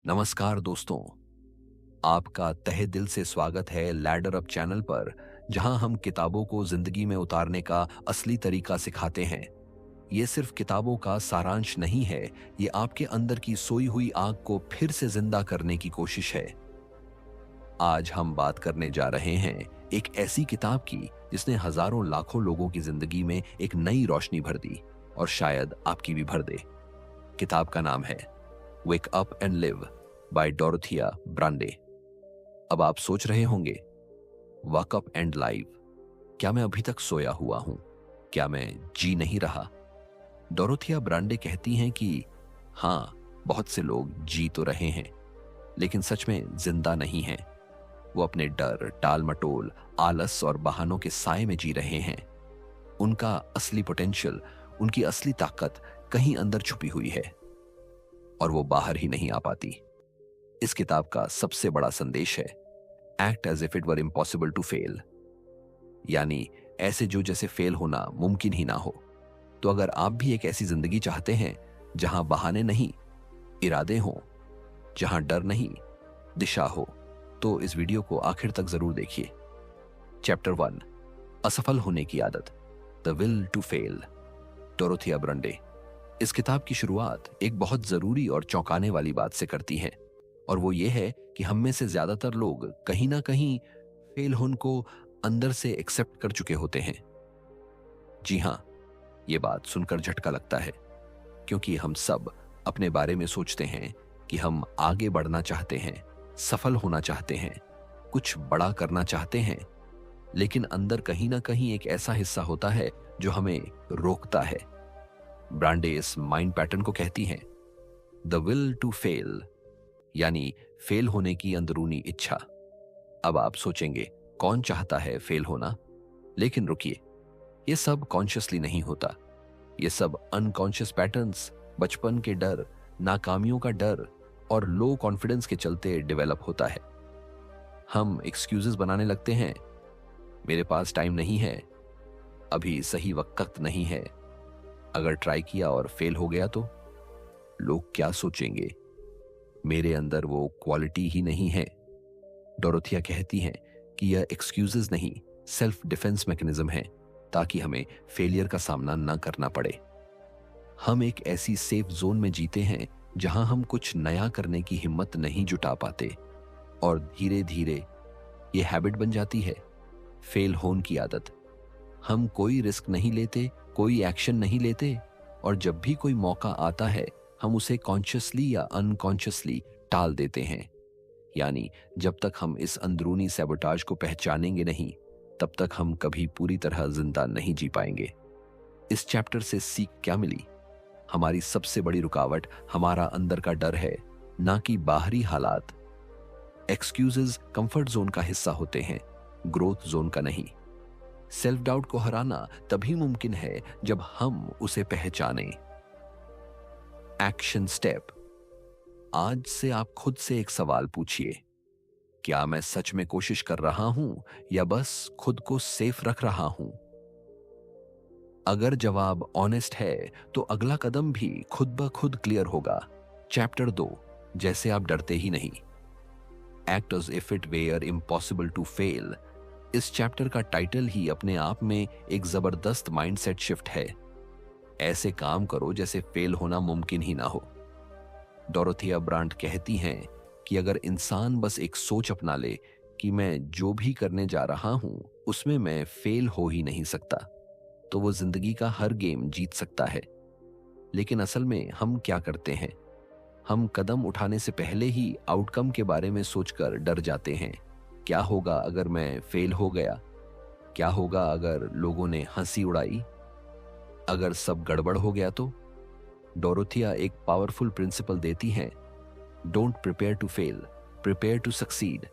नमस्कार दोस्तों, आपका तहे दिल से स्वागत है लैडर अप चैनल पर, जहां हम किताबों को जिंदगी में उतारने का असली तरीका सिखाते हैं। ये सिर्फ किताबों का सारांश नहीं है, ये आपके अंदर की सोई हुई आग को फिर से जिंदा करने की कोशिश है। आज हम बात करने जा रहे हैं एक ऐसी किताब की जिसने हजारों लाखों लोगों की जिंदगी में एक नई रोशनी भर दी और शायद आपकी भी भर दे। किताब का नाम है wake up and live by Dorothea Brande. अब आप सोच रहे होंगे, वक अप एंड लाइव, क्या मैं अभी तक सोया हुआ हूं? क्या मैं जी नहीं रहा? डोरोथिया ब्रांडे कहती हैं कि हाँ, बहुत से लोग जी तो रहे हैं, लेकिन सच में जिंदा नहीं हैं। वो अपने डर, टाल मटोल, आलस और बहानों के साए में जी रहे हैं। उनका असली पोटेंशियल, उनकी असली ताकत कहीं अंदर छुपी हुई है और वो बाहर ही नहीं आ पाती। इस किताब का सबसे बड़ा संदेश है act as if it were impossible to fail, यानी ऐसे जो जैसे फेल होना मुमकिन ही ना हो। तो अगर आप भी एक ऐसी जिंदगी चाहते हैं जहां बहाने नहीं, इरादे हों, जहां डर नहीं, दिशा हो, तो इस वीडियो को आखिर तक जरूर देखिए। चैप्टर 1, असफल होने की आदत, the will to fail, Dorothea Brande. इस किताब की शुरुआत एक बहुत जरूरी और चौंकाने वाली बात से करती है, और वो ये है कि हम में से ज्यादातर लोग कहीं ना कहीं फेल होने को अंदर से एक्सेप्ट कर चुके होते हैं। जी हां, ये बात सुनकर झटका लगता है, क्योंकि हम सब अपने बारे में सोचते हैं कि हम आगे बढ़ना चाहते हैं, सफल होना चाहते हैं, कुछ बड़ा करना चाहते हैं, लेकिन अंदर कहीं ना कहीं एक ऐसा हिस्सा होता है जो हमें रोकता है। ब्रांडे इस माइंड पैटर्न को कहती हैं द विल टू फेल, यानी फेल होने की अंदरूनी इच्छा। अब आप सोचेंगे, कौन चाहता है फेल होना? लेकिन रुकिए, ये सब कॉन्शियसली नहीं होता। ये सब अनकॉन्शियस पैटर्न्स, बचपन के डर, नाकामियों का डर और लो कॉन्फिडेंस के चलते डेवलप होता है। हम एक्सक्यूजेस बनाने लगते हैं, मेरे पास टाइम नहीं है, अभी सही वक्त नहीं है, अगर ट्राई किया और फेल हो गया तो लोग क्या सोचेंगे, मेरे अंदर वो क्वालिटी ही नहीं है। डोरोथिया कहती हैं कि यह एक्सक्यूजेस नहीं, सेल्फ डिफेंस मैकेनिज्म है, ताकि हमें फेलियर का सामना न करना पड़े। हम एक ऐसी सेफ जोन में जीते हैं जहां हम कुछ नया करने की हिम्मत नहीं जुटा पाते, और धीरे धीरे ये हैबिट बन जाती है, फेल होने की आदत। हम कोई रिस्क नहीं लेते, कोई एक्शन नहीं लेते, और जब भी कोई मौका आता है हम उसे कॉन्शियसली या अनकॉन्शियसली टाल देते हैं। यानी जब तक हम इस अंदरूनी सैबोटाज को पहचानेंगे नहीं, तब तक हम कभी पूरी तरह जिंदा नहीं जी पाएंगे। इस चैप्टर से सीख क्या मिली? हमारी सबसे बड़ी रुकावट हमारा अंदर का डर है, ना कि बाहरी हालात। एक्सक्यूजेस कंफर्ट जोन का हिस्सा होते हैं, ग्रोथ जोन का नहीं। सेल्फ डाउट को हराना तभी मुमकिन है जब हम उसे पहचानें। Action step. आज से आप खुद से एक सवाल पूछिए, क्या मैं सच में कोशिश कर रहा हूं या बस खुद को सेफ रख रहा हूं? अगर जवाब ऑनेस्ट है तो अगला कदम भी खुद ब खुद क्लियर होगा। चैप्टर 2, जैसे आप डरते ही नहीं, act as if it were impossible to fail. इस चैप्टर का टाइटल ही अपने आप में एक जबरदस्त माइंडसेट शिफ्ट है। ऐसे काम करो जैसे फेल होना मुमकिन ही ना हो। डोरोथिया ब्रांड कहती हैं कि अगर इंसान बस एक सोच अपना ले कि मैं जो भी करने जा रहा हूं उसमें मैं फेल हो ही नहीं सकता, तो वो जिंदगी का हर गेम जीत सकता है। लेकिन असल में हम क्या करते हैं? हम कदम उठाने से पहले ही आउटकम के बारे में सोचकर डर जाते हैं। क्या होगा अगर मैं फेल हो गया? क्या होगा अगर लोगों ने हंसी उड़ाई? अगर सब गड़बड़ हो गया तो? डोरोथिया एक पावरफुल प्रिंसिपल देती हैं, don't prepare to fail, prepare to succeed.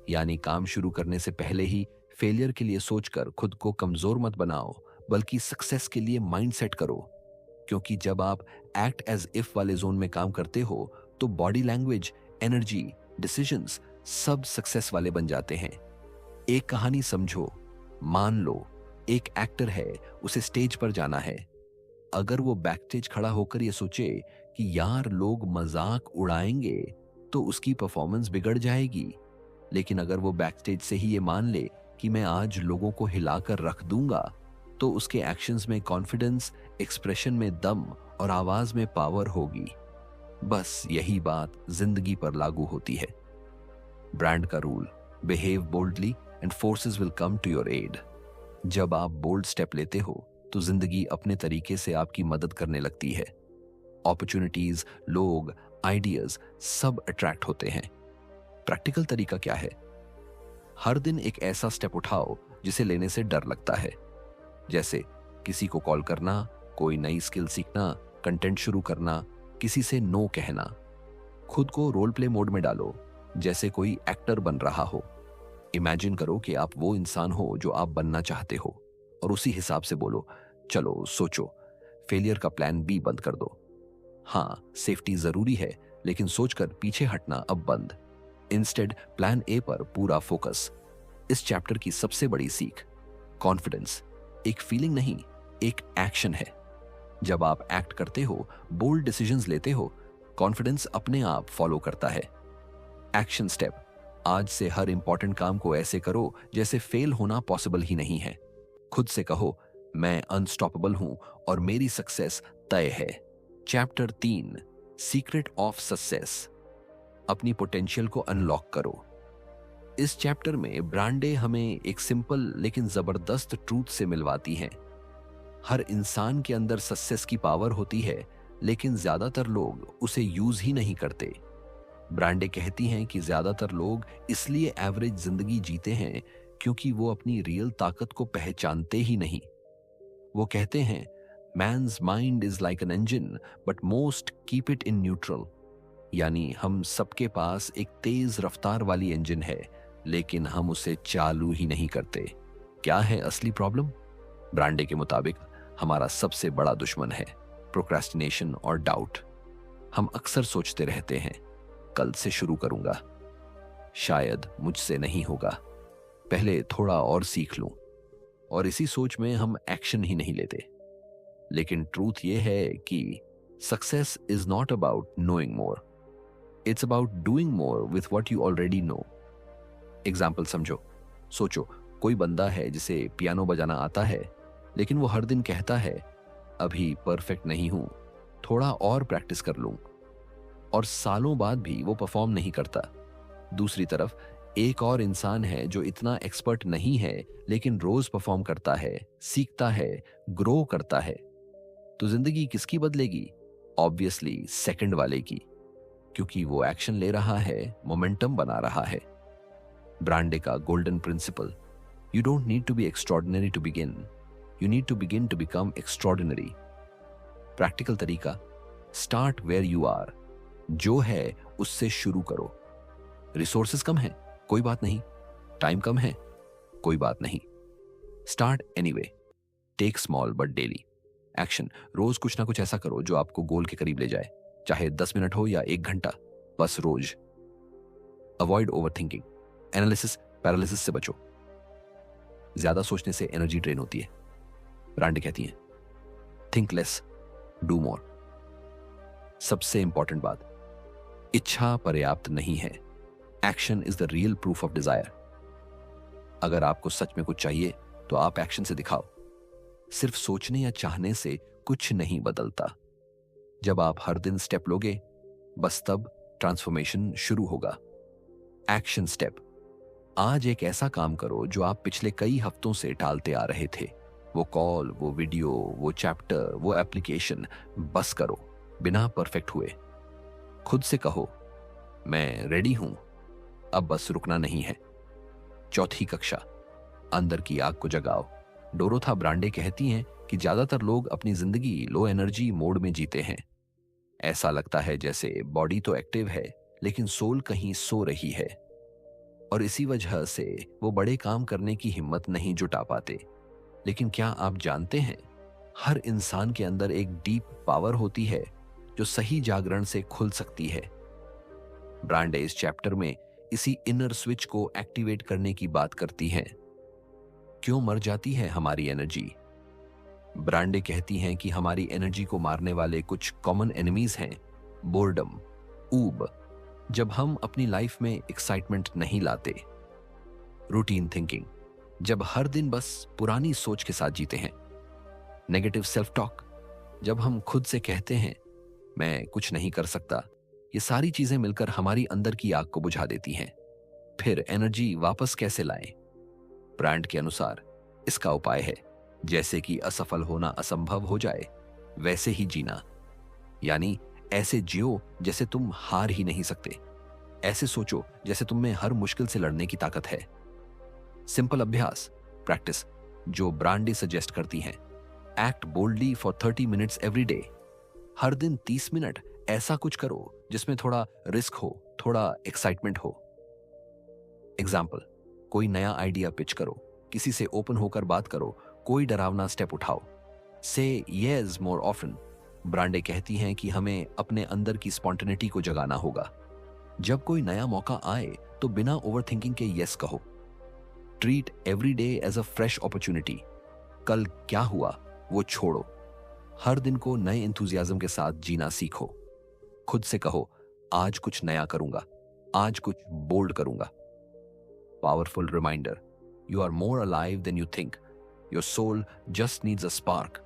यानी काम शुरू करने से पहले ही फेलियर के लिए सोचकर खुद को कमजोर मत बनाओ, बल्कि सक्सेस के लिए माइंड सेट करो। क्योंकि जब आप एक्ट एज इफ वाले जोन में काम करते हो तो बॉडी लैंग्वेज, एनर्जी, डिसीजंस सब सक्सेस वाले बन जाते हैं। एक कहानी समझो, मान लो एक एक्टर है, उसे स्टेज पर जाना है। अगर वो बैकस्टेज खड़ा होकर ये सोचे कि यार लोग मजाक उड़ाएंगे, तो उसकी परफॉर्मेंस बिगड़ जाएगी। लेकिन अगर वो बैकस्टेज से ही ये मान ले कि मैं आज लोगों को हिलाकर रख दूंगा, तो उसके एक्शंस में कॉन्फिडेंस, एक्सप्रेशन में दम और आवाज में पावर होगी। बस यही बात जिंदगी पर लागू होती है। ब्रांड का rule, behave boldly and forces will come to your aid. जब आप बोल्ड स्टेप लेते हो तो जिंदगी अपने तरीके से आपकी मदद करने लगती है। अपॉर्चुनिटीज, लोग, आइडियाज सब अट्रैक्ट होते हैं। प्रैक्टिकल तरीका क्या है? हर दिन एक ऐसा स्टेप उठाओ जिसे लेने से डर लगता है, जैसे किसी को कॉल करना, कोई नई स्किल सीखना, कंटेंट शुरू करना, किसी से नो कहना। खुद को रोल प्ले मोड में डालो, जैसे कोई एक्टर बन रहा हो। इमेजिन करो कि आप वो इंसान हो जो आप बनना चाहते हो, और उसी हिसाब से बोलो, चलो सोचो, फेलियर का प्लान बी बंद कर दो। हाँ, सेफ्टी जरूरी है, लेकिन सोचकर पीछे हटना अब बंद। इंस्टेड प्लान ए पर पूरा फोकस। इस चैप्टर की सबसे बड़ी सीख, कॉन्फिडेंस एक फीलिंग नहीं, एक एक्शन है। जब आप एक्ट करते हो, बोल्ड डिसीजंस लेते हो, कॉन्फिडेंस अपने आप फॉलो करता है। एक्शन स्टेप, आज से हर इंपॉर्टेंट काम को ऐसे करो जैसे फेल होना पॉसिबल ही नहीं है। खुद से कहो, मैं अनस्टॉपेबल हूं और मेरी सक्सेस तय है। चैप्टर 3, सीक्रेट ऑफ सक्सेस, अपनी पोटेंशियल को अनलॉक करो। इस चैप्टर में ब्रांडे हमें एक सिंपल लेकिन जबरदस्त ट्रूथ से मिलवाती हैं। हर इंसान के अंदर सक्सेस की पावर होती है, लेकिन ज्यादातर लोग उसे यूज ही नहीं करते। ब्रांडे कहती हैं कि ज्यादातर लोग इसलिए एवरेज जिंदगी जीते हैं क्योंकि वो अपनी रियल ताकत को पहचानते ही नहीं। वो कहते हैं, man's mind is like an engine but most keep it in neutral. यानी हम सबके पास एक तेज रफ्तार वाली इंजन है, लेकिन हम उसे चालू ही नहीं करते। क्या है असली प्रॉब्लम? ब्रांडे के मुताबिक हमारा सबसे बड़ा दुश्मन है प्रोक्रेस्टिनेशन और डाउट। हम अक्सर सोचते रहते हैं, कल से शुरू करूंगा, शायद मुझसे नहीं होगा, पहले थोड़ा और सीख लूं, और इसी सोच में हम एक्शन ही नहीं लेते। लेकिन ट्रूथ ये है कि success is not about knowing more, it's about doing more with what you already know. Example समझो, सोचो कोई बंदा है जिसे पियानो बजाना आता है, लेकिन वो हर दिन कहता है, अभी परफेक्ट नहीं हूं, थोड़ा और प्रैक्टिस कर लूं, और सालों बाद भी वो परफॉर्म नहीं करता। दूसरी तरफ एक और इंसान है जो इतना एक्सपर्ट नहीं है, लेकिन रोज परफॉर्म करता है, सीखता है, ग्रो करता है। तो जिंदगी किसकी बदलेगी? ऑब्वियसली सेकंड वाले की, क्योंकि वो एक्शन ले रहा है, मोमेंटम बना रहा है। ब्रांडे का golden principle, you don't need to be extraordinary to begin, you need to begin to become extraordinary. Practical तरीका, स्टार्ट वेयर यू आर, जो है उससे शुरू करो। रिसोर्सेस कम है, कोई बात नहीं, टाइम कम है, कोई बात नहीं, start anyway, take small but daily action. रोज कुछ ना कुछ ऐसा करो जो आपको गोल के करीब ले जाए, चाहे 10 मिनट हो या 1 घंटा, बस रोज। Avoid over thinking, analysis paralysis से बचो। ज्यादा सोचने से एनर्जी ड्रेन होती है। ब्रांडे कहती हैं, थिंक लेस, डू मोर। सबसे इंपॉर्टेंट बात, इच्छा पर्याप्त नहीं है, action is the real proof of desire. अगर आपको सच में कुछ चाहिए तो आप एक्शन से दिखाओ। सिर्फ सोचने या चाहने से कुछ नहीं बदलता। जब आप हर दिन स्टेप लोगे, बस तब ट्रांसफॉर्मेशन शुरू होगा। एक्शन स्टेप, आज एक ऐसा काम करो जो आप पिछले कई हफ्तों से टालते आ रहे थे। वो कॉल, वो वीडियो, वो चैप्टर, वो एप्लीकेशन, बस करो, बिना परफेक्ट हुए। खुद से कहो, मैं रेडी हूं, अब बस रुकना नहीं है। चौथी कक्षा, अंदर की आग को जगाओ। डोरोथा ब्रांडे कहती हैं कि ज्यादातर लोग अपनी जिंदगी लो एनर्जी मोड में जीते हैं। ऐसा लगता है जैसे बॉडी तो एक्टिव है, लेकिन सोल कहीं सो रही है, और इसी वजह से वो बड़े काम करने की हिम्मत नहीं जुटा पाते। लेकिन क्या आप जानते हैं, हर इंसान के अंदर एक डीप पावर होती है जो सही जागरण से खुल सकती है। ब्रांडे इस चैप्टर में इसी इनर स्विच को एक्टिवेट करने की बात करती हैं। क्यों मर जाती है हमारी एनर्जी? ब्रांडे कहती हैं कि हमारी एनर्जी को मारने वाले कुछ कॉमन एनिमीज हैं, बोर्डम, ऊब, जब हम अपनी लाइफ में एक्साइटमेंट नहीं लाते, रूटीन थिंकिंग, जब हर दिन बस पुरानी सोच के साथ जीते हैं, नेगेटिव सेल्फ टॉक, जब हम खुद से कहते हैं मैं कुछ नहीं कर सकता, ये सारी चीजें मिलकर हमारी अंदर की आग को बुझा देती हैं। फिर एनर्जी वापस कैसे लाएं? ब्रांड के अनुसार इसका उपाय है, जैसे कि असफल होना असंभव हो जाए वैसे ही जीना। यानी ऐसे जियो जैसे तुम हार ही नहीं सकते, ऐसे सोचो जैसे तुम में हर मुश्किल से लड़ने की ताकत है। सिंपल अभ्यास, प्रैक्टिस जो ब्रांडी सजेस्ट करती हैं, act boldly for 30 minutes every day. हर दिन 30 मिनट ऐसा कुछ करो जिसमें थोड़ा रिस्क हो, थोड़ा एक्साइटमेंट हो। एग्जाम्पल, कोई नया आइडिया पिच करो, किसी से ओपन होकर बात करो, कोई डरावना स्टेप उठाओ। से येस मोर ऑफन। ब्रांडे कहती हैं कि हमें अपने अंदर की स्पॉन्टेनिटी को जगाना होगा। जब कोई नया मौका आए तो बिना ओवरथिंकिंग के यस कहो। Treat every day as a fresh opportunity. कल क्या हुआ वो छोड़ो, हर दिन को नए एंथुजियाज्म के साथ जीना सीखो। खुद से कहो आज कुछ नया करूंगा, आज कुछ बोल्ड करूंगा। Powerful reminder, you are more alive than you think, your soul just needs a spark.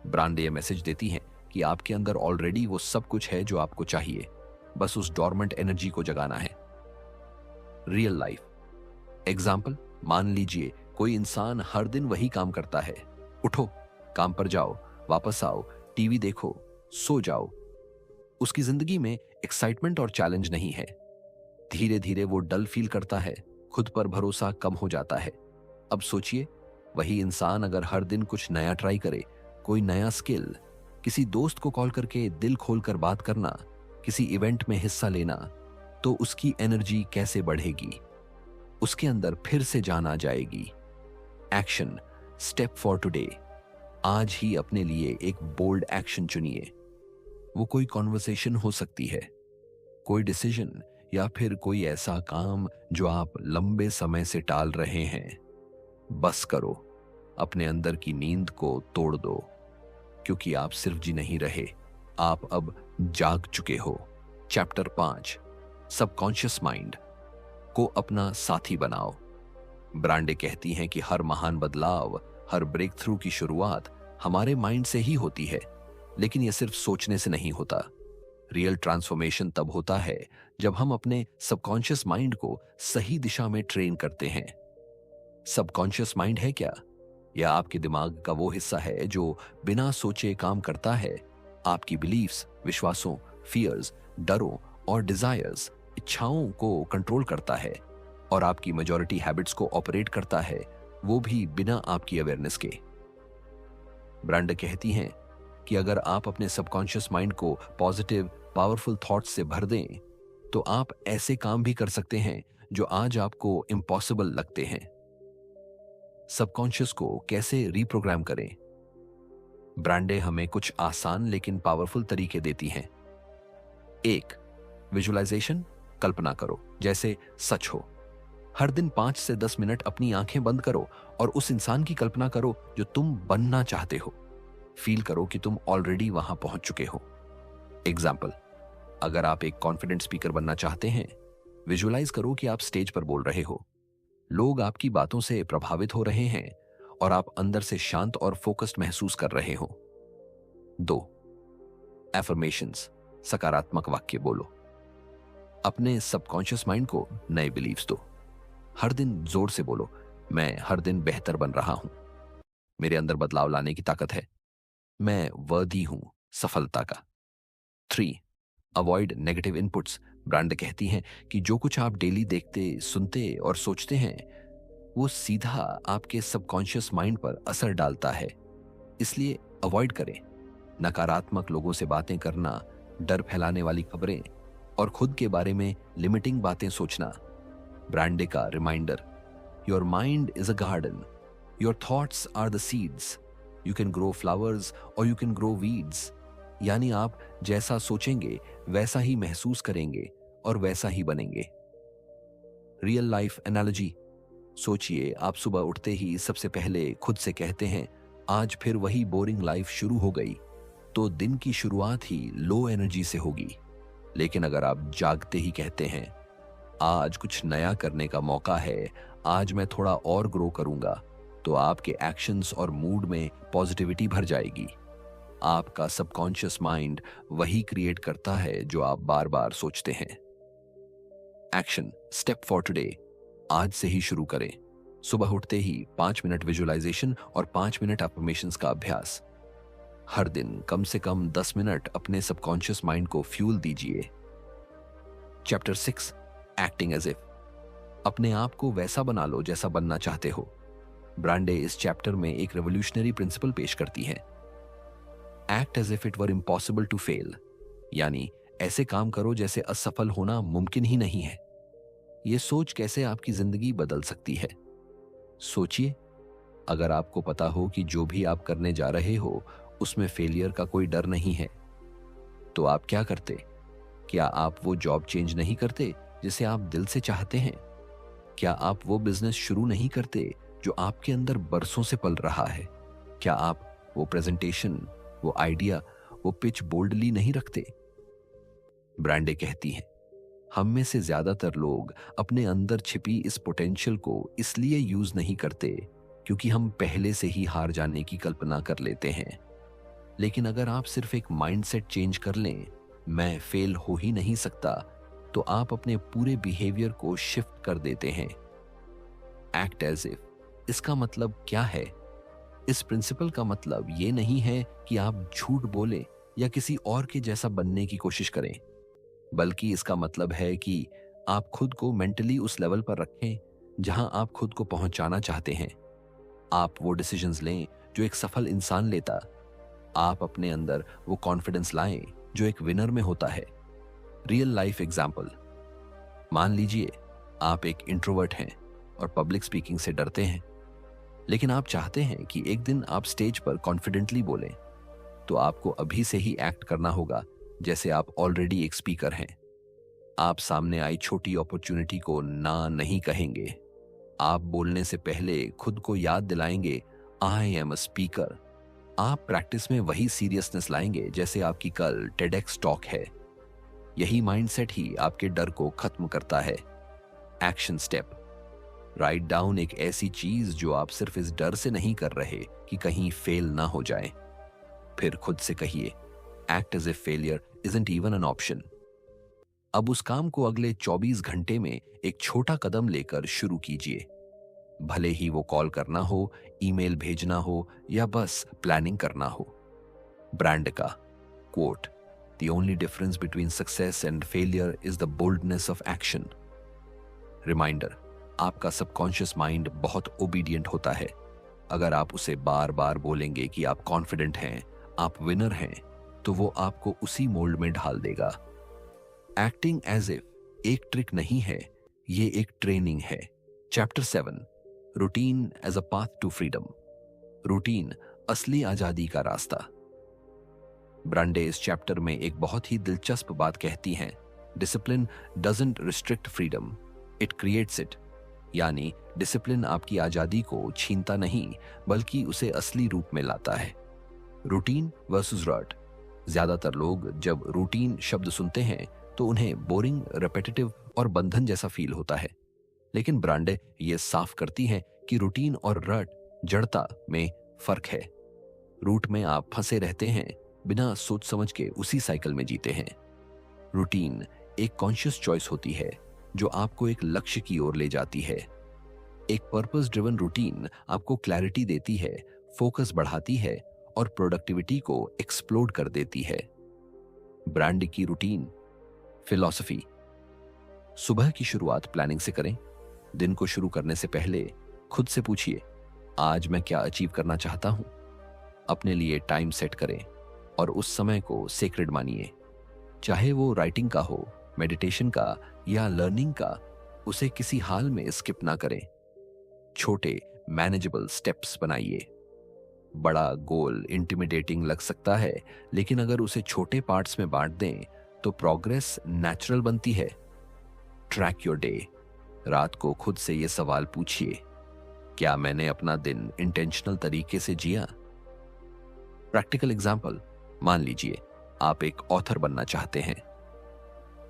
Brande ये मैसेज देती हैं कि आपके अंदर ऑलरेडी वो सब कुछ है जो आपको चाहिए, बस उस डॉर्मेंट एनर्जी को जगाना है। रियल लाइफ एग्जाम्पल, मान लीजिए कोई इंसान हर दिन वही काम करता है, उठो, काम पर जाओ, वापस आओ, टीवी देखो, सो जाओ। उसकी जिंदगी में एक्साइटमेंट और चैलेंज नहीं है। धीरे धीरे वो डल फील करता है, खुद पर भरोसा कम हो जाता है। अब सोचिए, वही इंसान अगर हर दिन कुछ नया ट्राई करे, कोई नया स्किल, किसी दोस्त को कॉल करके दिल खोलकर बात करना, किसी इवेंट में हिस्सा लेना, तो उसकी एनर्जी कैसे बढ़ेगी, उसके अंदर फिर से जान आ जाएगी। Action step for today. आज ही अपने लिए एक बोल्ड एक्शन चुनिए। वो कोई कॉन्वर्सेशन हो सकती है, कोई डिसीजन, या फिर कोई ऐसा काम जो आप लंबे समय से टाल रहे हैं। बस करो, अपने अंदर की नींद को तोड़ दो, क्योंकि आप सिर्फ जी नहीं रहे, आप अब जाग चुके हो। चैप्टर 5, सबकॉन्शियस माइंड को अपना साथी बनाओ। ब्रांडे कहती हैं कि हर महान बदलाव, हर ब्रेक थ्रू की शुरुआत हमारे माइंड से ही होती है, लेकिन यह सिर्फ सोचने से नहीं होता। रियल ट्रांसफॉर्मेशन तब होता है जब हम अपने सबकॉन्शियस माइंड को सही दिशा में ट्रेन करते हैं। सबकॉन्शियस माइंड है क्या? यह आपके दिमाग का वो हिस्सा है जो बिना सोचे काम करता है, आपकी बिलीफ्स, विश्वासों, फियर्स, डरों और डिजायर्स, इच्छाओं को कंट्रोल करता है और आपकी मेजॉरिटी हैबिट्स को ऑपरेट करता है, वो भी बिना आपकी अवेयरनेस के। ब्रांडे कहती हैं कि अगर आप अपने सबकॉन्शियस माइंड को पॉजिटिव, पावरफुल थॉट्स से भर दें, तो आप ऐसे काम भी कर सकते हैं जो आज आपको इम्पॉसिबल लगते हैं। सबकॉन्शियस को कैसे रीप्रोग्राम करें? ब्रांडे हमें कुछ आसान लेकिन पावरफुल तरीके देती हैं। 1. विजुअलाइजेशन, कल्पना करो जैसे सच हो। हर दिन 5 से 10 मिनट अपनी आंखें बंद करो और उस इंसान की कल्पना करो जो तुम बनना चाहते हो। फील करो कि तुम ऑलरेडी वहां पहुंच चुके हो। एग्जाम्पल, अगर आप एक कॉन्फिडेंट स्पीकर बनना चाहते हैं, विजुअलाइज करो कि आप स्टेज पर बोल रहे हो, लोग आपकी बातों से प्रभावित हो रहे हैं और आप अंदर से शांत और फोकस्ड महसूस कर रहे हो। 2. एफर्मेशंस, सकारात्मक वाक्य बोलो। अपने सबकॉन्शियस माइंड को नए बिलीव्स दो। हर दिन जोर से बोलो, मैं हर दिन बेहतर बन रहा हूं, मेरे अंदर बदलाव लाने की ताकत है, मैं वर्दी हूं सफलता का। 3. Avoid negative inputs. ब्रांड कहती हैं कि जो कुछ आप डेली देखते, सुनते और सोचते हैं, वो सीधा आपके सबकॉन्शियस माइंड पर असर डालता है, इसलिए अवॉइड करें। नकारात्मक लोगों से बातें करना, डर फैलाने वाली खबरें और खुद के बारे में लिमिटिंग बातें सोचना। ब्रांडे का reminder, your mind is a garden, your thoughts are the seeds, you can grow flowers और यू कैन ग्रो वीड्स। यानी आप जैसा सोचेंगे वैसा ही महसूस करेंगे और वैसा ही बनेंगे। रियल लाइफ एनालॉजी, सोचिए आप सुबह उठते ही सबसे पहले खुद से कहते हैं आज फिर वही बोरिंग लाइफ शुरू हो गई, तो दिन की शुरुआत ही लो एनर्जी से होगी। लेकिन अगर आप जागते ही कहते हैं, आज कुछ नया करने का मौका है, आज मैं थोड़ा और ग्रो करूंगा, तो आपके एक्शंस और मूड में पॉजिटिविटी भर जाएगी। आपका सबकॉन्शियस माइंड वही क्रिएट करता है जो आप बार बार सोचते हैं। एक्शन स्टेप फॉर टुडे, आज से ही शुरू करें। सुबह उठते ही 5 मिनट विजुअलाइजेशन और 5 मिनट अफर्मेशंस का अभ्यास। हर दिन कम से कम 10 मिनट अपने सबकॉन्शियस माइंड को फ्यूल दीजिए। चैप्टर 6 एक्टिंग एज इफ, अपने आप को वैसा बना लो जैसा बनना चाहते हो। ब्रांडे इस चैप्टर में एक रेवोल्यूशनरी प्रिंसिपल पेश करती है। Act as if it were impossible to fail, यानी ऐसे काम करो जैसे असफल होना मुमकिन ही नहीं है। यह सोच कैसे आपकी जिंदगी बदल सकती है। सोचिए, अगर आपको पता हो कि जो भी आप करने जा रहे हो उसमें फेलियर का कोई डर नहीं है, तो आप क्या करते? क्या आप वो जॉब चेंज नहीं करते जिसे आप दिल से चाहते हैं? क्या आप वो बिजनेस शुरू नहीं करते जो आपके अंदर बरसों से पल रहा है? क्या आप वो प्रेजेंटेशन, वो आइडिया, वो पिच बोल्डली नहीं रखते? ब्रांडे कहती हैं, हम में से ज्यादातर लोग अपने अंदर छिपी इस पोटेंशियल को इसलिए यूज नहीं करते क्योंकि हम पहले से ही हार जाने की कल्पना कर लेते हैं। लेकिन अगर आप सिर्फ एक माइंडसेट चेंज कर लें, मैं फेल हो ही नहीं सकता, तो आप अपने पूरे बिहेवियर को शिफ्ट कर देते हैं। एक्ट एज इफ, इसका मतलब क्या है? इस प्रिंसिपल का मतलब ये नहीं है कि आप झूठ बोलें या किसी और के जैसा बनने की कोशिश करें, बल्कि इसका मतलब है कि आप खुद को मेंटली उस लेवल पर रखें जहां आप खुद को पहुंचाना चाहते हैं। आप वो डिसीजंस लें जो एक सफल इंसान लेता। आप अपने अंदर वो कॉन्फिडेंस लाएं जो एक विनर में होता है। रियल लाइफ एग्जाम्पल, मान लीजिए आप एक इंट्रोवर्ट हैं और पब्लिक स्पीकिंग से डरते हैं, लेकिन आप चाहते हैं कि एक दिन आप स्टेज पर कॉन्फिडेंटली बोलें, तो आपको अभी से ही एक्ट करना होगा जैसे आप ऑलरेडी एक स्पीकर हैं। आप सामने आई छोटी अपॉर्चुनिटी को ना नहीं कहेंगे। आप बोलने से पहले खुद को याद दिलाएंगे, आई एम अ स्पीकर। आप प्रैक्टिस में वही सीरियसनेस लाएंगे जैसे आपकी कल टेडेक्स टॉक है। यही माइंडसेट ही आपके डर को खत्म करता है। एक्शन स्टेप, राइट डाउन एक ऐसी चीज जो आप सिर्फ इस डर से नहीं कर रहे कि कहीं फेल ना हो जाए। फिर खुद से कहिए, act as if failure isn't even an option. अब उस काम को अगले 24 घंटे में एक छोटा कदम लेकर शुरू कीजिए। भले ही वो कॉल करना हो, ईमेल भेजना हो या बस प्लानिंग करना हो। ब्रांड का quote, the only difference between success and failure is the boldness of action. Reminder, आपका सबकॉन्शियस माइंड बहुत ओबीडियंट होता है। अगर आप उसे बार बार बोलेंगे कि आप कॉन्फिडेंट हैं, आप विनर हैं, तो वो आपको उसी मोल्ड में ढाल देगा। एक्टिंग एज इफ एक ट्रिक नहीं है, ये एक ट्रेनिंग है। Chapter 7 routine as a path to freedom, routine असली आजादी का रास्ता। ब्रांडे इस चैप्टर में एक बहुत ही दिलचस्प बात कहती हैं, discipline doesn't restrict freedom, it creates it. यानी डिसिप्लिन आपकी आजादी को छीनता नहीं बल्कि उसे असली रूप में लाता है। रूटीन वर्सेस रट, ज्यादातर लोग जब रूटीन शब्द सुनते हैं तो उन्हें बोरिंग, रेपेटिटिव और बंधन जैसा फील होता है। लेकिन ब्रांडे ये साफ करती है कि रूटीन और रट, जड़ता में फर्क है। रूट में आप फंसे रहते हैं, बिना सोच समझ के उसी साइकिल में जीते हैं। रूटीन एक कॉन्शियस चॉइस होती है जो आपको एक लक्ष्य की ओर ले जाती है। एक पर्पस ड्रिवन रूटीन आपको क्लैरिटी देती है, फोकस बढ़ाती है और प्रोडक्टिविटी को एक्सप्लोड कर देती है। ब्रांड की रूटीन फिलॉसफी, सुबह की शुरुआत प्लानिंग से करें। दिन को शुरू करने से पहले खुद से पूछिए, आज मैं क्या अचीव करना चाहता हूं। अपने लिए टाइम सेट करें और उस समय को सेक्रेड मानिए। चाहे वो राइटिंग का हो, मेडिटेशन का या लर्निंग का, उसे किसी हाल में स्किप ना करें। छोटे मैनेजेबल स्टेप्स बनाइए। बड़ा गोल इंटिमिडेटिंग लग सकता है, लेकिन अगर उसे छोटे पार्ट्स में बांट दें तो प्रोग्रेस नेचुरल बनती है। ट्रैक योर डे, रात को खुद से यह सवाल पूछिए, क्या मैंने अपना दिन इंटेंशनल तरीके से जिया? प्रैक्टिकल एग्जाम्पल, मान लीजिए आप एक ऑथर बनना चाहते हैं।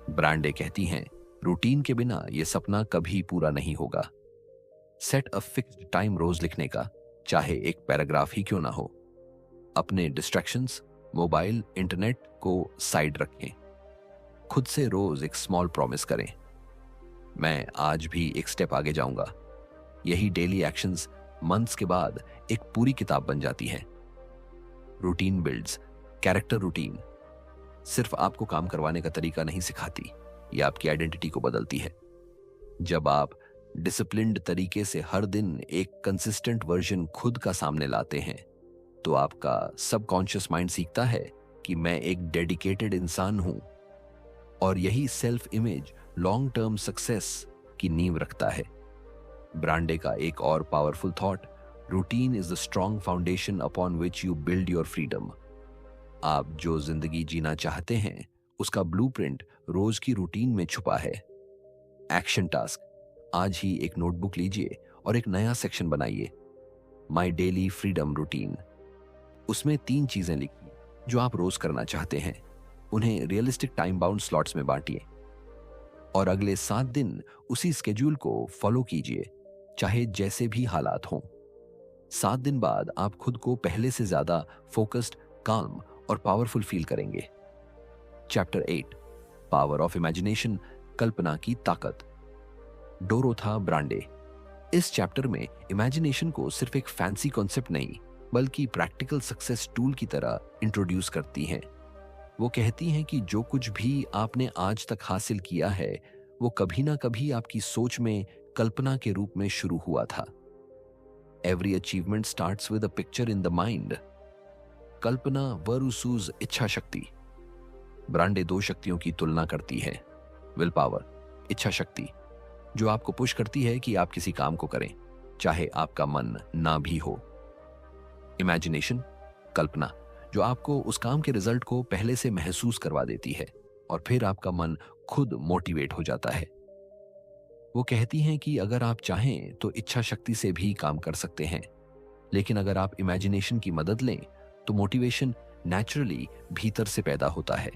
ब्रांडे कहती हैं, रूटीन के बिना यह सपना कभी पूरा नहीं होगा। सेट अ फिक्स्ड टाइम रोज लिखने का, चाहे एक पैराग्राफ ही क्यों ना हो। अपने डिस्ट्रैक्शंस, मोबाइल, इंटरनेट को साइड रखें। खुद से रोज एक स्मॉल प्रॉमिस करें, मैं आज भी एक स्टेप आगे जाऊंगा। यही डेली एक्शंस मंथ्स के बाद एक पूरी किताब बन जाती है। Routine builds character. रूटीन सिर्फ आपको काम करवाने का तरीका नहीं सिखाती, यह आपकी आइडेंटिटी को बदलती है। जब आप डिसिप्लिन्ड तरीके से हर दिन एक कंसिस्टेंट वर्जन खुद का सामने लाते हैं, तो आपका सबकॉन्शियस माइंड सीखता है कि मैं एक डेडिकेटेड इंसान हूं, और यही self image long term success की नींव रखता है। ब्रांडे का एक और powerful thought, routine is the strong foundation upon which you build your freedom. आप जो जिंदगी जीना चाहते हैं, उसका ब्लूप्रिंट रोज की रूटीन में छुपा है। एक्शन टास्क, आज ही एक नोटबुक लीजिए और एक नया सेक्शन बनाइए, माई डेली फ्रीडम रूटीन। उसमें 3 चीजें लिखिए जो आप रोज करना चाहते हैं। उन्हें रियलिस्टिक टाइम बाउंड स्लॉट्स में बांटिए और अगले 7 दिन उसी स्केड्यूल को फॉलो कीजिए, चाहे जैसे भी हालात हों। 7 दिन बाद आप खुद को पहले से ज्यादा फोकस्ड, काम और पावरफुल फील करेंगे। चैप्टर 8, पावर ऑफ इमेजिनेशन, कल्पना की ताकत। डोरोथा ब्रांडे इस चैप्टर में इमेजिनेशन को सिर्फ एक फैंसी कॉन्सेप्ट नहीं, बल्कि प्रैक्टिकल सक्सेस टूल की तरह इंट्रोड्यूस करती हैं। वो कहती हैं कि जो कुछ भी आपने आज तक हासिल किया है, वो कभी ना कभी आपकी सोच में कल्पना के रूप में शुरू हुआ था। Every achievement starts with a picture in the mind. Kalpana versus इच्छा शक्ति। ब्रांडे 2 शक्तियों की तुलना करती है, विल पावर, इच्छा शक्ति, जो आपको पुश करती है कि आप किसी काम को करें, चाहे आपका मन ना भी हो। इमेजिनेशन, कल्पना, जो आपको उस काम के रिजल्ट को पहले से महसूस करवा देती है और फिर आपका मन खुद मोटिवेट हो जाता है। वो कहती हैं कि अगर आप चाहें तो इच्छा शक्ति से भी काम कर सकते हैं, लेकिन अगर आप इमेजिनेशन की मदद लें तो मोटिवेशन नेचुरली भीतर से पैदा होता है।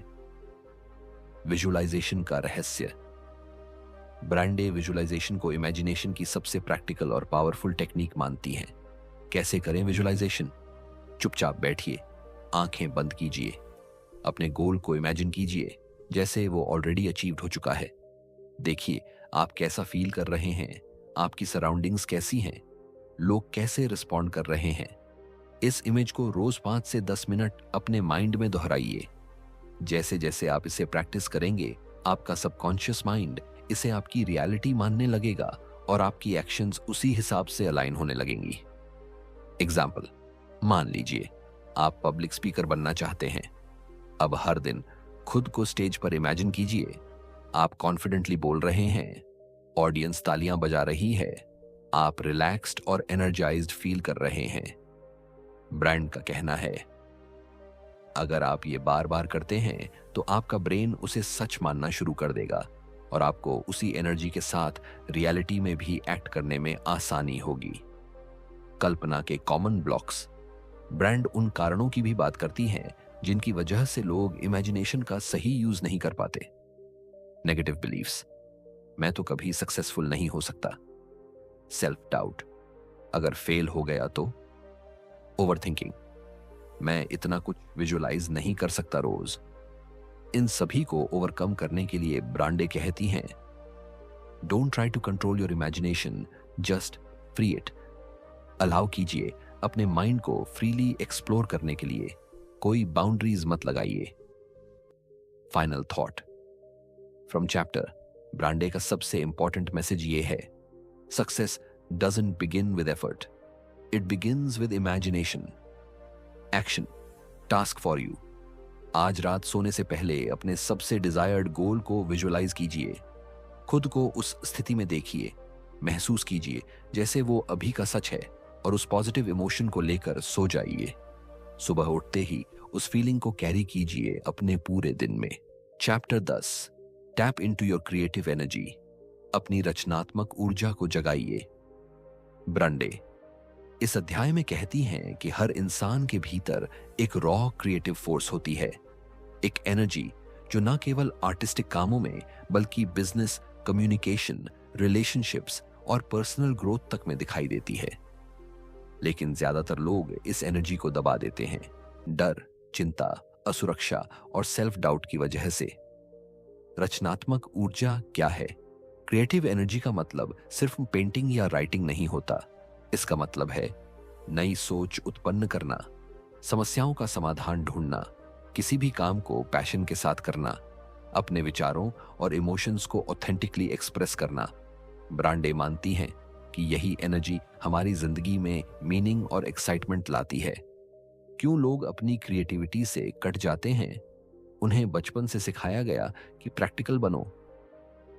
विजुअलाइजेशन का रहस्य। ब्रांडे विजुअलाइजेशन को इमेजिनेशन की सबसे प्रैक्टिकल और पावरफुल टेक्निक मानती हैं। कैसे करें विजुअलाइजेशन? चुपचाप बैठिए, आंखें बंद कीजिए, अपने गोल को इमेजिन कीजिए जैसे वो ऑलरेडी अचीव्ड हो चुका है। देखिए आप कैसा फील कर रहे हैं, आपकी सराउंडिंग्स कैसी हैं, लोग कैसे रिस्पॉन्ड कर रहे हैं। इस इमेज को रोज 5 से 10 मिनट अपने माइंड में दोहराइए। जैसे जैसे आप इसे प्रैक्टिस करेंगे, आपका सबकॉन्शियस माइंड इसे आपकी रियलिटी मानने लगेगा और आपकी एक्शंस उसी हिसाब से अलाइन होने लगेंगी। एग्जाम्पल, मान लीजिए आप पब्लिक स्पीकर बनना चाहते हैं। अब हर दिन खुद को स्टेज पर इमेजिन कीजिए, आप कॉन्फिडेंटली बोल रहे हैं, ऑडियंस तालियां बजा रही है, आप रिलैक्स्ड और एनर्जाइज्ड फील कर रहे हैं। ब्रांड का कहना है, अगर आप ये बार बार करते हैं तो आपका ब्रेन उसे सच मानना शुरू कर देगा और आपको उसी एनर्जी के साथ रियलिटी में भी एक्ट करने में आसानी होगी। कल्पना के कॉमन ब्लॉक्स। ब्रांड उन कारणों की भी बात करती हैं जिनकी वजह से लोग इमेजिनेशन का सही यूज नहीं कर पाते। नेगेटिव बिलीफ्स, मैं तो कभी सक्सेसफुल नहीं हो सकता। सेल्फ डाउट, अगर फेल हो गया तो। ओवरथिंकिंग, मैं इतना कुछ विजुअलाइज नहीं कर सकता रोज। इन सभी को ओवरकम करने के लिए ब्रांडे कहती हैं, don't try to control your imagination, just free it. Allow कीजिए अपने माइंड को फ्रीली एक्सप्लोर करने के लिए, कोई बाउंड्रीज मत लगाइए। Final thought from chapter. Brande का सबसे इंपॉर्टेंट मैसेज ये है, success doesn't begin with effort, it begins with imagination. Action task for you. आज रात सोने से पहले अपने सबसे डिजायर्ड गोल को विजुअलाइज कीजिए। खुद को उस स्थिति में देखिए, महसूस कीजिए जैसे वो अभी का सच है और उस पॉजिटिव इमोशन को लेकर सो जाइए। सुबह उठते ही उस फीलिंग को कैरी कीजिए अपने पूरे दिन में। Chapter 10, tap into your creative energy. अपनी रचनात्मक ऊर्जा को जगाइए। ब्रांडे इस अध्याय में कहती हैं कि हर इंसान के भीतर एक रॉ क्रिएटिव फोर्स होती है, एक एनर्जी जो न केवल आर्टिस्टिक कामों में बल्कि बिजनेस, कम्युनिकेशन, रिलेशनशिप्स और पर्सनल ग्रोथ तक में दिखाई देती है। लेकिन ज्यादातर लोग इस एनर्जी को दबा देते हैं, डर, चिंता, असुरक्षा और सेल्फ डाउट की वजह से। रचनात्मक ऊर्जा क्या है? क्रिएटिव एनर्जी का मतलब सिर्फ पेंटिंग या राइटिंग नहीं होता। इसका मतलब है नई सोच उत्पन्न करना, समस्याओं का समाधान ढूंढना, किसी भी काम को पैशन के साथ करना, अपने विचारों और इमोशंस को ऑथेंटिकली एक्सप्रेस करना। ब्रांडे मानती हैं कि यही एनर्जी हमारी जिंदगी में मीनिंग और एक्साइटमेंट लाती है। क्यों लोग अपनी क्रिएटिविटी से कट जाते हैं? उन्हें बचपन से सिखाया गया कि प्रैक्टिकल बनो।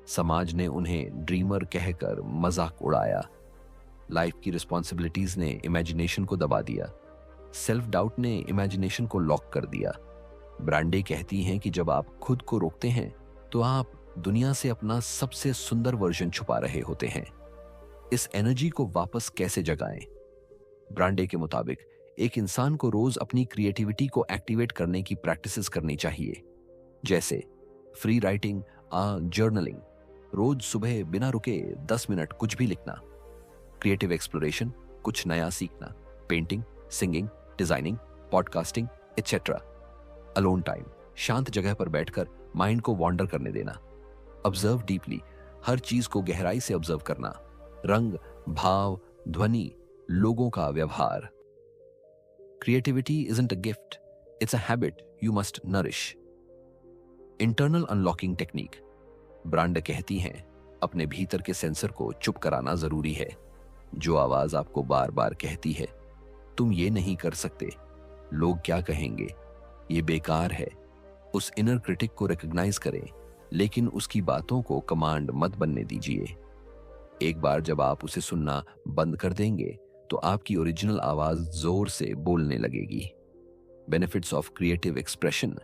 समाज ने उन्हें ड्रीमर कहकर मजाक उड़ाया। लाइफ की रिस्पॉन्सिबिलिटीज ने इमेजिनेशन को दबा दिया। सेल्फ डाउट ने इमेजिनेशन को लॉक कर दिया। ब्रांडे कहती हैं कि जब आप खुद को रोकते हैं तो आप दुनिया से अपना सबसे सुंदर वर्जन छुपा रहे होते हैं। इस एनर्जी को वापस कैसे जगाएं? ब्रांडे के मुताबिक एक इंसान को रोज अपनी क्रिएटिविटी को एक्टिवेट करने की प्रैक्टिसेस करनी चाहिए, जैसे फ्री राइटिंग, जर्नलिंग, रोज सुबह बिना रुके 10 मिनट कुछ भी लिखना, क्रिएटिव एक्सप्लोरेशन, कुछ नया सीखना, painting, singing, designing, podcasting etcetera. Alone time, शांत जगह पर बैठकर माइंड को वॉन्डर करने देना। ऑब्जर्व डीपली, हर चीज को गहराई से ऑब्जर्व करना, रंग, भाव, ध्वनि, लोगों का व्यवहार। Creativity isn't a gift, it's a habit you must nourish. Internal unlocking technique. Brand कहती हैं अपने भीतर के सेंसर को चुप कराना जरूरी है। जो आवाज आपको बार बार कहती है तुम ये नहीं कर सकते, लोग क्या कहेंगे, ये बेकार है, उस इनर क्रिटिक को रिकॉग्नाइज करें, लेकिन उसकी बातों को कमांड मत बनने दीजिए। एक बार जब आप उसे सुनना बंद कर देंगे तो आपकी ओरिजिनल आवाज जोर से बोलने लगेगी। Benefits of creative expression.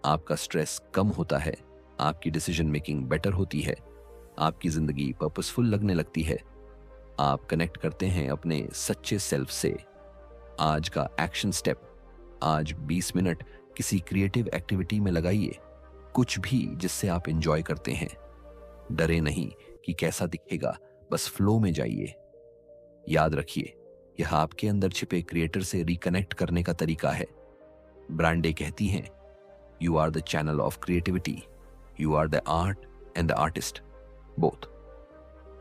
आपका स्ट्रेस कम होता है, आपकी डिसीजन मेकिंग बेटर होती है, आपकी जिंदगी पर्पसफुल लगने लगती है, आप कनेक्ट करते हैं अपने सच्चे सेल्फ से। आज का एक्शन स्टेप, आज 20 मिनट किसी क्रिएटिव एक्टिविटी में लगाइए, कुछ भी जिससे आप एंजॉय करते हैं। डरे नहीं कि कैसा दिखेगा, बस फ्लो में जाइए। याद रखिए, यह आपके अंदर छिपे क्रिएटर से रिकनेक्ट करने का तरीका है। ब्रांडे कहती हैं you are the channel of creativity, you are the art and the artist both.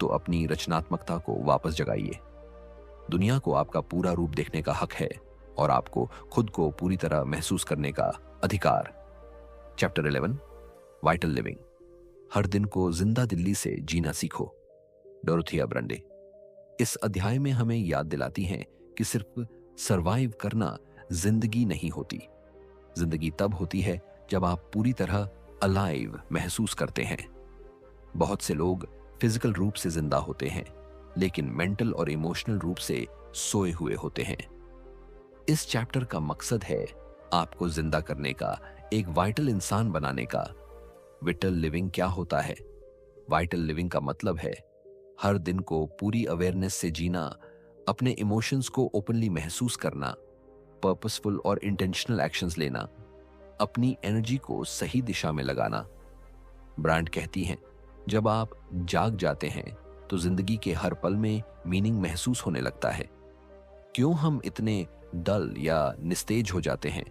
तो अपनी रचनात्मकता को वापस जगाइए। दुनिया को आपका पूरा रूप देखने का हक है और आपको खुद को पूरी तरह महसूस करने का अधिकार। Chapter 11, vital living. हर दिन को जिंदा दिल्ली से जीना सीखो। डोरोथिया ब्रांडे इस अध्याय में हमें याद दिलाती हैं कि सिर्फ सरवाइव करना जिंदगी नहीं होती। जिंदगी तब होती है जब आप पूरी तरह अलाइव महसूस करते हैं। बहुत से लोग फिजिकल रूप से जिंदा होते हैं, लेकिन मेंटल और इमोशनल रूप से सोए हुए होते हैं। इस चैप्टर का मकसद है आपको जिंदा करने का, एक वाइटल इंसान बनाने का। विटल लिविंग क्या होता है? वाइटल लिविंग का मतलब है हर दिन को पूरी अवेयरनेस से जीना, अपने इमोशंस को ओपनली महसूस करना, पर्पसफुल और इंटेंशनल एक्शंस लेना, अपनी एनर्जी को सही दिशा में लगाना। ब्रांड कहती हैं जब आप जाग जाते हैं तो जिंदगी के हर पल में मीनिंग महसूस होने लगता है। क्यों हम इतने डल या निस्तेज हो जाते हैं?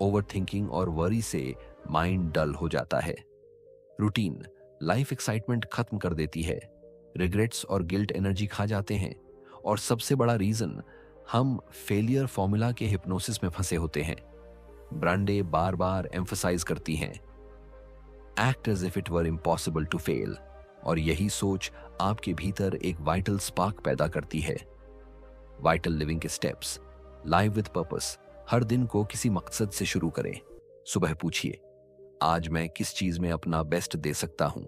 ओवर थिंकिंग और वरी से माइंड डल हो जाता है। रूटीन लाइफ एक्साइटमेंट खत्म कर देती है। रिग्रेट्स और गिल्ट एनर्जी खा जाते हैं। और सबसे बड़ा रीजन, हम फेलियर फॉर्मूला के हिप्नोसिस में फंसे होते हैं। ब्रांडे बार बार एम्फसाइज करती हैं act as if it were impossible to fail. और यही सोच आपके भीतर एक वाइटल स्पार्क पैदा करती है। वाइटल लिविंग के स्टेप्स। Live with purpose. हर दिन को किसी मकसद से शुरू करें। सुबह पूछिए आज मैं किस चीज में अपना बेस्ट दे सकता हूं।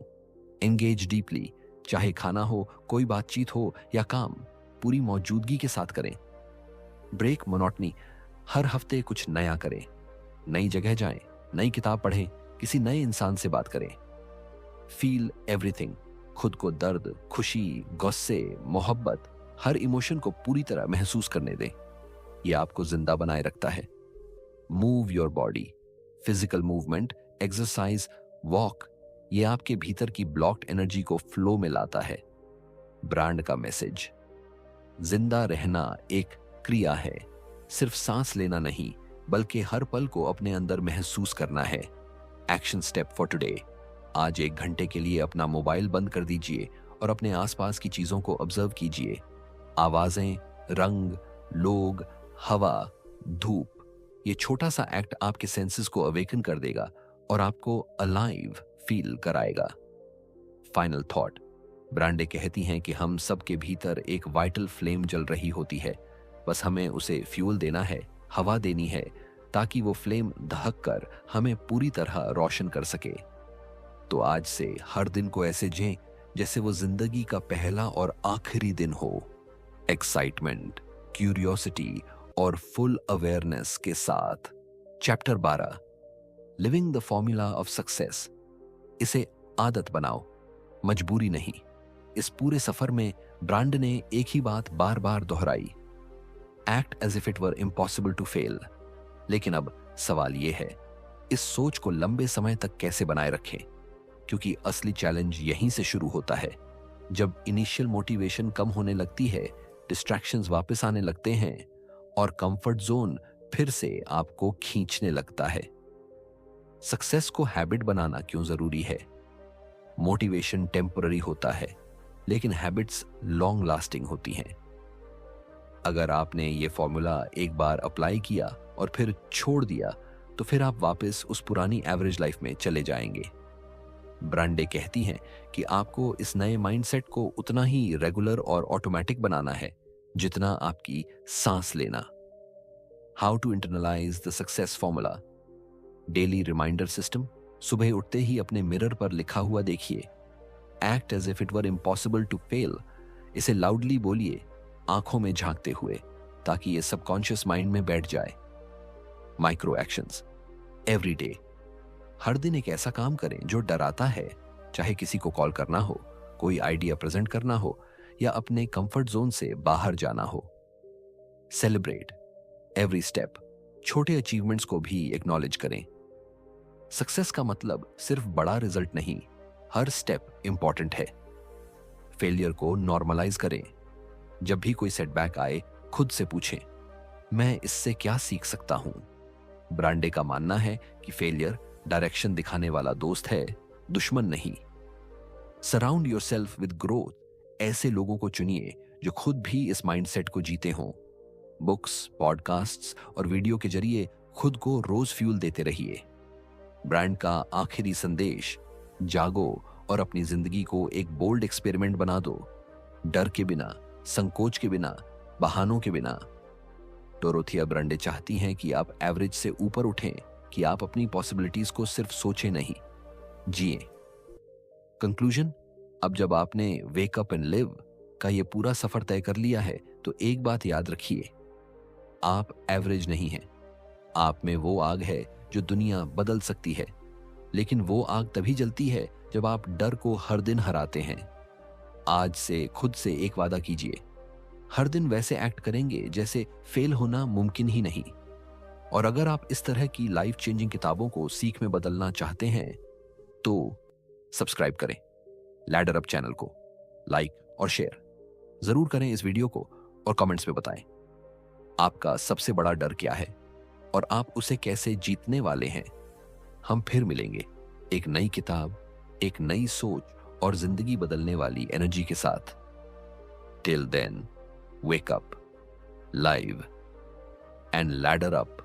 एंगेज डीपली, चाहे खाना हो, कोई बातचीत हो या काम, पूरी मौजूदगी के साथ करें। ब्रेक मोनोटनी, हर हफ्ते कुछ नया करें। नई जगह जाएं, नई किताब पढ़ें, किसी नए इंसान से बात करें। फील एवरीथिंग, खुद को दर्द, खुशी, गुस्से, मोहब्बत, हर इमोशन को पूरी तरह महसूस करने दें। यह आपको जिंदा बनाए रखता है। Move your body. Physical movement exercise, walk, ये आपके भीतर की ब्लॉक्ड एनर्जी को फ्लो में लाता है। ब्रांड का मैसेज, जिंदा रहना एक क्रिया है, सिर्फ सांस लेना नहीं बल्कि हर पल को अपने अंदर महसूस करना है। एक्शन स्टेप फॉर टुडे, आज 1 घंटे के लिए अपना मोबाइल बंद कर दीजिए और अपने आसपास की चीजों को ऑब्जर्व कीजिए। आवाजें, रंग, लोग, हवा, धूप, ये छोटा सा एक्ट आपके सेंसेस को अवेकन कर देगा और आपको अलाइव फील कराएगा। फाइनल थॉट, ब्रांडे कहती हैं कि हम सबके भीतर एक वाइटल फ्लेम जल रही होती है, बस हमें उसे फ्यूल देना है, हवा देनी है, ताकि वो फ्लेम दहक कर हमें पूरी तरह रोशन कर सके। तो आज से हर दिन को ऐसे जिएं जैसे वो जिंदगी का पहला और आखिरी दिन हो। एक्साइटमेंट, क्यूरियोसिटी और फुल अवेयरनेस के साथ। Chapter 12, living the formula of success. इसे आदत बनाओ, मजबूरी नहीं। इस पूरे सफर में ब्रांड ने एक ही बात बार बार दोहराई, act as if it were impossible to fail. लेकिन अब सवाल यह है, इस सोच को लंबे समय तक कैसे बनाए रखें, क्योंकि असली चैलेंज यहीं से शुरू होता है। जब इनिशियल मोटिवेशन कम होने लगती है, डिस्ट्रैक्शंस वापस आने लगते हैं और कंफर्ट जोन फिर से आपको खींचने लगता है। सक्सेस को हैबिट बनाना क्यों जरूरी है? मोटिवेशन टेम्पररी होता है, लेकिन हैबिट्स लॉन्ग लास्टिंग होती हैं। अगर आपने ये फॉर्मूला एक बार अप्लाई किया और फिर छोड़ दिया, तो फिर आप वापस उस पुरानी एवरेज लाइफ में चले जाएंगे। ब्रांडे कहती हैं कि आपको इस नए माइंडसेट को उतना ही रेगुलर और ऑटोमेटिक बनाना है जितना आपकी सांस लेना। How to internalise the success formula. Daily reminder system, सुबह उठते ही अपने मिरर पर लिखा हुआ देखिए, act as if it were impossible to fail. इसे लाउडली बोलिए, आंखों में झांकते हुए, ताकि ये सबकॉन्शियस माइंड में बैठ जाए। माइक्रो एक्शंस, एवरी डे, हर दिन एक ऐसा काम करें जो डराता है, चाहे किसी को कॉल करना हो, कोई आइडिया प्रेजेंट करना हो या अपने कंफर्ट जोन से बाहर जाना हो। सेलिब्रेट एवरी स्टेप, छोटे अचीवमेंट्स को भी एक्नॉलेज करें। सक्सेस का मतलब सिर्फ बड़ा रिजल्ट नहीं, हर स्टेप इंपॉर्टेंट है। फेलियर को नॉर्मलाइज करें। जब भी कोई सेटबैक आए, खुद से पूछें, मैं इससे क्या सीख सकता हूं? ब्रांडे का मानना है कि फेलियर डायरेक्शन दिखाने वाला दोस्त है, दुश्मन नहीं। सराउंड योरसेल्फ विद ग्रोथ, ऐसे लोगों को चुनिए जो खुद भी इस माइंडसेट को जीते हों। बुक्स, पॉडकास्ट्स और वीडियो के जरिए खुद को रोज फ्यूल देते रहिए। ब्रांड का आखिरी संदेश, जागो और अपनी जिंदगी को एक बोल्ड एक्सपेरिमेंट बना दो, डर के बिना, संकोच के बिना, बहानों के बिना। डोरोथिया ब्रांडे चाहती हैं कि आप एवरेज से ऊपर उठें, कि आप अपनी पॉसिबिलिटीज को सिर्फ सोचें नहीं, जिए। कंक्लूजन, अब जब आपने वेक अप एंड लिव का ये पूरा सफर तय कर लिया है, तो एक बात याद रखिए, आप एवरेज नहीं हैं। आप में वो आग है जो दुनिया बदल सकती है, लेकिन वो आग तभी जलती है जब आप डर को हर दिन हराते हैं। आज से खुद से एक वादा कीजिए, हर दिन वैसे एक्ट करेंगे जैसे फेल होना मुमकिन ही नहीं। और अगर आप इस तरह की लाइफ चेंजिंग किताबों को सीख में बदलना चाहते हैं, तो सब्सक्राइब करें लैडर अप चैनल को, लाइक और शेयर जरूर करें इस वीडियो को, और कमेंट्स में बताएं आपका सबसे बड़ा डर क्या है और आप उसे कैसे जीतने वाले हैं। हम फिर मिलेंगे एक नई किताब, एक नई सोच और जिंदगी बदलने वाली एनर्जी के साथ। Till then, wake up, live, and ladder up.